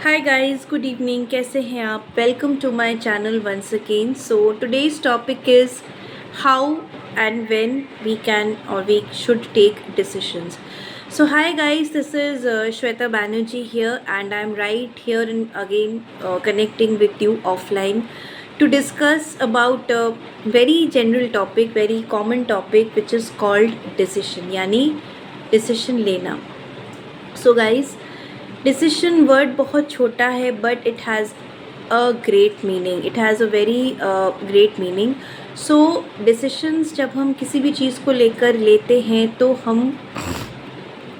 Hi guys, good evening. कैसे हैं आप? Welcome to my channel once again. So today's topic is how and when we can or we should take decisions. So hi guys, this is Shweta Banerjee here, and I'm right here and again connecting with you offline to discuss about a very general topic, very common topic, which is called decision, यानी decision लेना. So guys, decision word बहुत छोटा है but it has a great meaning, it has a very great meaning. So decisions जब हम किसी भी चीज़ को लेकर लेते हैं तो हम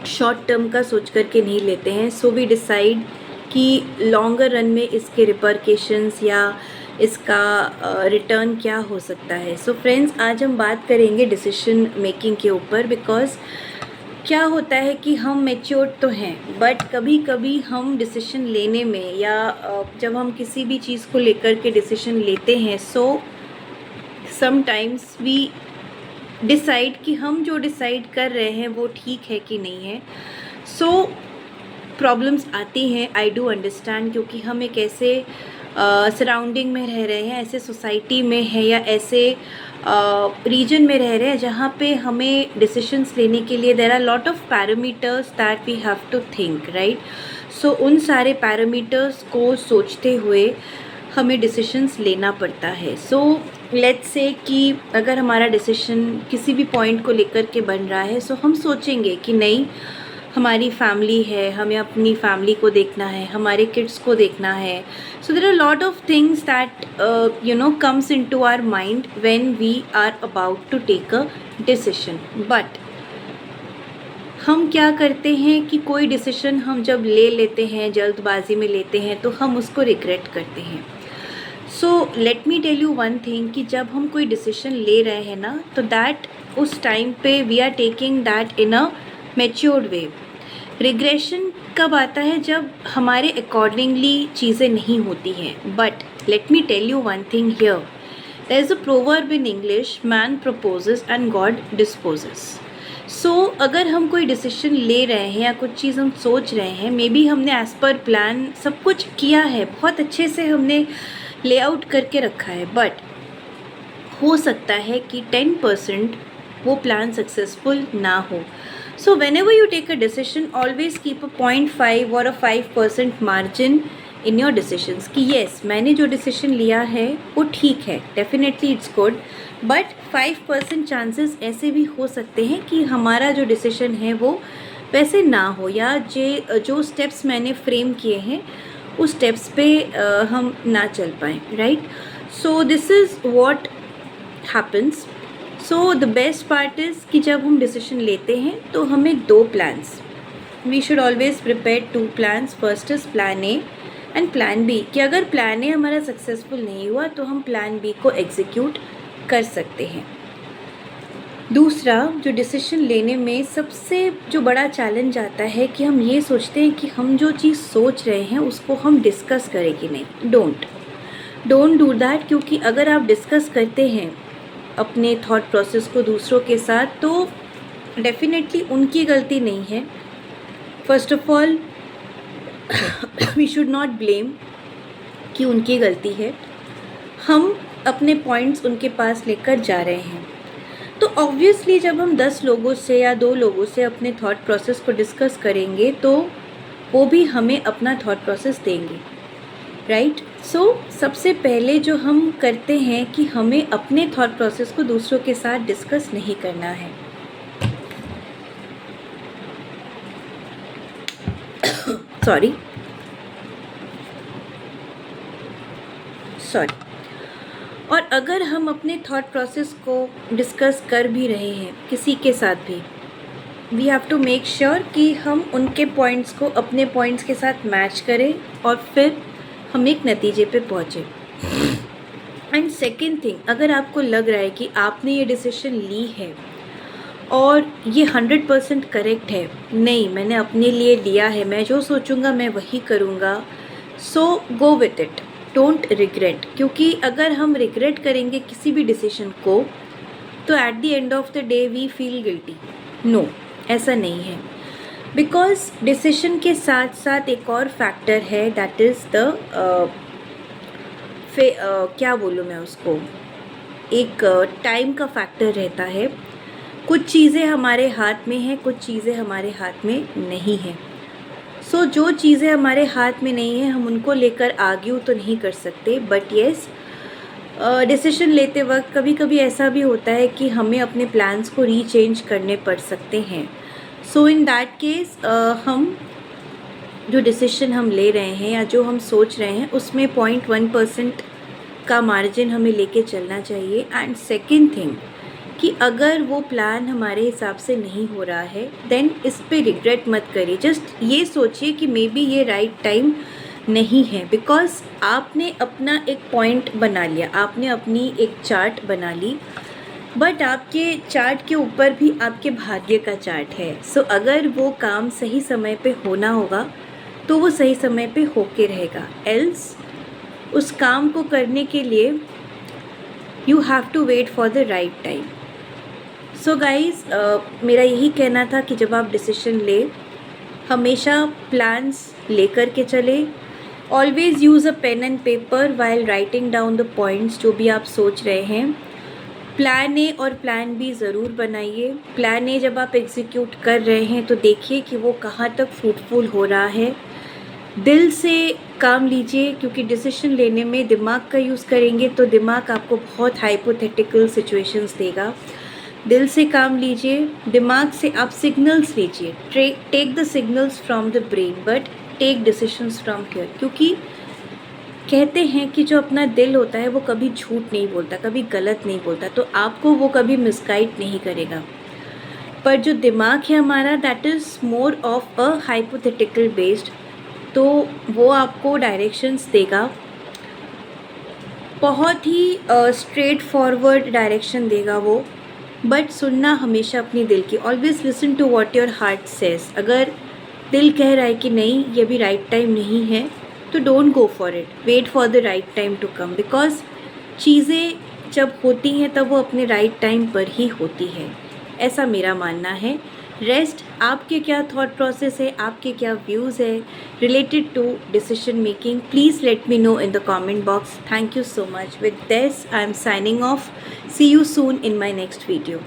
शॉर्ट टर्म का सोच करके नहीं लेते हैं. सो वी डिसाइड कि लॉन्गर रन में इसके रिपरकेशंस या इसका रिटर्न क्या हो सकता है. सो फ्रेंड्स, आज हम बात करेंगे डिसीशन मेकिंग के ऊपर. बिकॉज क्या होता है कि हम मैच्योर्ड तो हैं बट कभी कभी हम डिसीजन लेने में या जब हम किसी भी चीज़ को लेकर के डिसीजन लेते हैं सो समटाइम्स वी डिसाइड कि हम जो डिसाइड कर रहे हैं वो ठीक है कि नहीं है. सो प्रॉब्लम्स आती हैं, आई डू अंडरस्टैंड, क्योंकि हम एक ऐसे सराउंडिंग में रह रहे हैं, ऐसे सोसाइटी में है या ऐसे रीजन में रह रहे हैं जहाँ पे हमें डिसीशंस लेने के लिए there are lot of parameters that we have to think, right. So उन सारे पैरामीटर्स को सोचते हुए हमें डिसीशंस लेना पड़ता है. सो लेट्स से कि अगर हमारा डिसीशन किसी भी पॉइंट को लेकर के बन रहा है सो हम सोचेंगे कि नहीं, हमारी फैमिली है, हमें अपनी फैमिली को देखना है, हमारे किड्स को देखना है. So there are lot of things that comes into our mind when we are about to take a decision. But हम क्या करते हैं कि कोई डिसीजन हम जब ले लेते हैं, जल्दबाजी में लेते हैं, तो हम उसको रिग्रेट करते हैं. So let me tell you one thing कि जब हम कोई डिसीजन ले रहे हैं ना, तो दैट उस टाइम पे we are taking that in a matured way. Regression कब आता है? जब हमारे अकॉर्डिंगली चीज़ें नहीं होती हैं. But let me tell you one thing here, there is a proverb in English, man proposes and God disposes. So अगर हम कोई डिसीजन ले रहे हैं या कुछ चीज़ हम सोच रहे हैं, मे बी हमने एज़ पर प्लान सब कुछ किया है, बहुत अच्छे से हमने लेआउट करके रखा है, बट हो सकता है कि 10% वो प्लान सक्सेसफुल ना हो. So whenever you take a decision, always keep a 0.5 or a 5% margin in your decisions कि yes, मैंने जो decision लिया है वो ठीक है, definitely it's good, but 5% chances ऐसे भी हो सकते हैं कि हमारा जो decision है वो वैसे ना हो, या जो steps मैंने frame किए हैं उस steps पे हम ना चल पाएँ, right. So this is what happens. So the best part is कि जब हम डिसीजन लेते हैं तो हमें 2 plans, we should always prepare 2 plans. First is plan A and plan B, कि अगर प्लान ए हमारा सक्सेसफुल नहीं हुआ तो हम प्लान बी को एग्जीक्यूट कर सकते हैं. दूसरा, जो डिसीजन लेने में सबसे जो बड़ा चैलेंज आता है कि हम ये सोचते हैं कि हम जो चीज़ सोच रहे हैं उसको हम डिस्कस करें कि नहीं. डोंट डू दैट, क्योंकि अगर आप डिस्कस करते हैं अपने थॉट प्रोसेस को दूसरों के साथ तो डेफिनेटली उनकी गलती नहीं है. First of all we should not blame कि उनकी गलती है, हम अपने पॉइंट्स उनके पास लेकर जा रहे हैं. तो ऑब्वियसली जब हम 10 लोगों से या 2 लोगों से अपने थॉट प्रोसेस को डिस्कस करेंगे तो वो भी हमें अपना थॉट प्रोसेस देंगे, राइट. सो सबसे पहले जो हम करते हैं कि हमें अपने थॉट प्रोसेस को दूसरों के साथ डिस्कस नहीं करना है. सॉरी. और अगर हम अपने थॉट प्रोसेस को डिस्कस कर भी रहे हैं किसी के साथ भी, we have to make sure कि हम उनके पॉइंट्स को अपने पॉइंट्स के साथ मैच करें और फिर हम एक नतीजे पे पहुँचे. एंड सेकेंड थिंग, अगर आपको लग रहा है कि आपने ये डिसीजन ली है और ये 100% करेक्ट है, नहीं मैंने अपने लिए लिया है, मैं जो सोचूंगा मैं वही करूँगा, so go with it, don't regret. क्योंकि अगर हम रिग्रेट करेंगे किसी भी डिसीजन को तो at the end of the day we feel guilty. No, ऐसा नहीं है. बिकॉज डिसीजन के साथ साथ एक और फैक्टर है, दैट इज़ द क्या बोलूँ मैं उसको, एक टाइम का फैक्टर रहता है। कुछ चीज़ें हमारे हाथ में हैं, कुछ चीज़ें हमारे हाथ में नहीं हैं। सो जो चीज़ें हमारे हाथ में नहीं हैं हम उनको लेकर आर्ग्यू तो नहीं कर सकते, बट येस डिसीजन लेते वक्त कभी कभी ऐसा भी होता है कि हमें अपने प्लान्स को रीचेंज करने पड़ सकते हैं। सो इन दैट केस हम जो डिसीजन हम ले रहे हैं या जो हम सोच रहे हैं उसमें 0.1% का मार्जिन हमें लेके चलना चाहिए। एंड सेकंड थिंग कि अगर वो प्लान हमारे हिसाब से नहीं हो रहा है देन इस पे रिग्रेट मत करिए। जस्ट ये सोचिए कि मे बी ये राइट टाइम नहीं है, बिकॉज आपने अपना एक पॉइंट बना लिया, आपने अपनी एक चार्ट बना ली, बट आपके चार्ट के ऊपर भी आपके भाग्य का चार्ट है। सो अगर वो काम सही समय पे होना होगा तो वो सही समय पे होके रहेगा, एल्स उस काम को करने के लिए you have to wait for the right time. So guys मेरा यही कहना था कि जब आप डिसीजन ले हमेशा प्लान्स लेकर के चले। Always use a pen and paper while writing down the points जो भी आप सोच रहे हैं। प्लान ए और प्लान बी ज़रूर बनाइए। प्लान ए जब आप एग्जीक्यूट कर रहे हैं तो देखिए कि वो कहाँ तक फ्रूटफुल हो रहा है। दिल से काम लीजिए, क्योंकि डिसीजन लेने में दिमाग का यूज़ करेंगे तो दिमाग आपको बहुत हाइपोथेटिकल सिचुएशंस देगा। दिल से काम लीजिए, दिमाग से आप सिग्नल्स लीजिए। Take the signals from the brain but take decisions from here, क्योंकि कहते हैं कि जो अपना दिल होता है वो कभी झूठ नहीं बोलता, कभी गलत नहीं बोलता, तो आपको वो कभी मिसगाइड नहीं करेगा। पर जो दिमाग है हमारा that is more of a hypothetical based, तो वो आपको डायरेक्शंस देगा, बहुत ही स्ट्रेट फॉरवर्ड डायरेक्शन देगा वो। बट सुनना हमेशा अपनी दिल की, always listen to what your heart says. अगर दिल कह रहा है कि नहीं ये भी राइट टाइम नहीं है तो don't go for it, wait for the right time to come, because चीज़ें जब होती हैं तब वो अपने राइट टाइम पर ही होती है, ऐसा मेरा मानना है। रेस्ट आपके क्या थॉट प्रोसेस है, आपके क्या व्यूज़ है related to decision making, please let me know in the comment box. Thank you so much. With this I am signing off. See you soon in my next video.